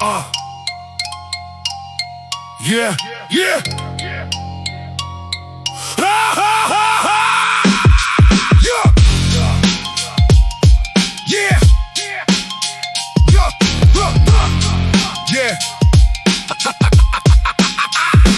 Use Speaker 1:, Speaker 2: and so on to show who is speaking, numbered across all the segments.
Speaker 1: Yeah, yeah. Ha ha ha ha! Yeah, yeah, yeah.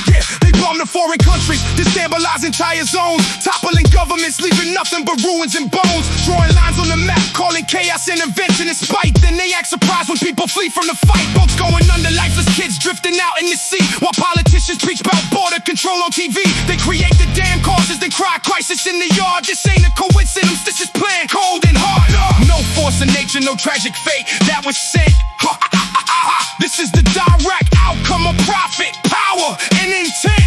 Speaker 1: Yeah, they bomb the foreign countries, destabilize entire zones, toppling governments, leaving nothing but ruins and bones. Drawing lines on the map, calling chaos intervention and spite. Then they act surprised when people flee from the fight. Boats going under, lifeless kids drifting out in the sea. While politicians preach about border control on TV, they create the damn causes, then cry crisis in the yard. This ain't a coincidence, this is planned, cold and hard. No force of nature, no tragic fate that was sent. This is the direct outcome of profit, power, and intent.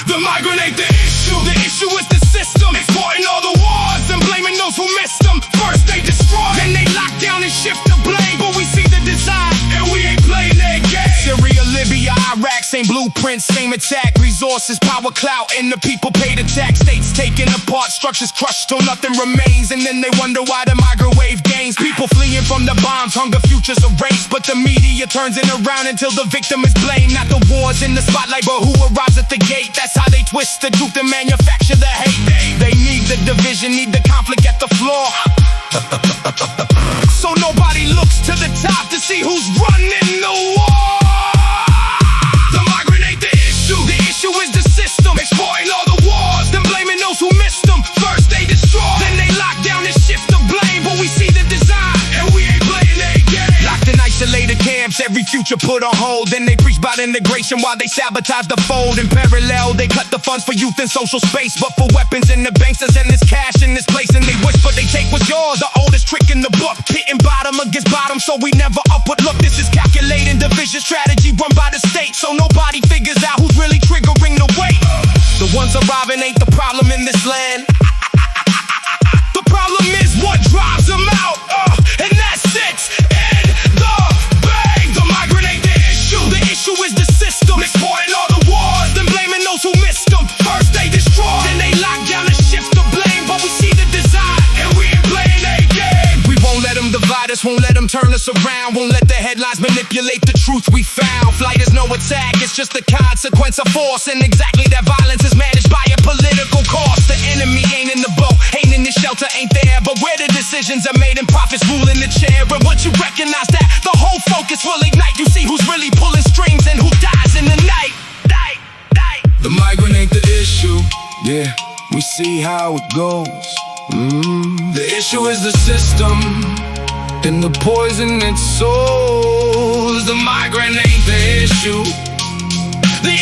Speaker 1: The migrant ain't the issue. The issue is the system, exporting all the wars and blaming those who missed them. First they destroy, then they lock down and shift the blame. But we see the design, and we ain't playing their game. Syria, Libya, Iraq, same blueprint, same attack. Resources, power, clout, and the people pay the tax. States taken apart, structures crushed till nothing remains. And then they wonder why the migrant wave gains. People fleeing from the bombs, hunger, futures erased. But the media turns it around until the victim is blamed. Not the wars in the spotlight, but who arrives at the gate. That's how they twist the truth and manufacture the hate. They need the division, need the conflict at the floor. So nobody looks to the top to see who's running the war. The migrant ain't the issue. The issue is the system, exporting all the wars, then blaming those who missed them. First they destroy, then they lock down and shift the blame. But we see the design, and we ain't playing their game. Locked in isolated camps, every future put on hold. Then they preach about integration while they sabotage the fold. In parallel, they cut the funds for youth and social space. But for weapons in the banks, there's endless cash in this place. And they whisper they take what's yours, the oldest trick in the book. Pitting bottom against bottom, so we never upward look. This is calculating division strategy run by the state. So nobody figures out who's really triggering the weight. The ones arriving ain't the problem in this land. The problem is what drives them out, and that's it. In the bang, the migrant ain't the issue. The issue is the system, exporting all the wars, then blaming those who missed them. First they destroy, then they lock down and shift the blame. But we see the design, and we ain't playing their game. We won't let them divide us, won't let them turn us around. Won't let the headlines manipulate the truth we found. Flight is no attack, it's just a consequence of force. And exactly that violence is managed by a political cost. The enemy ain't in the boat, ain't in the shelter, ain't there. But where the decisions are made and profits rule in the chair. And once you recognize that, the whole focus will ignite. You see who's really pulling strings and who dies in the night. The migrant ain't the issue. Yeah, we see how it goes. The issue is the system and the poison it sows. The migrant ain't the issue. The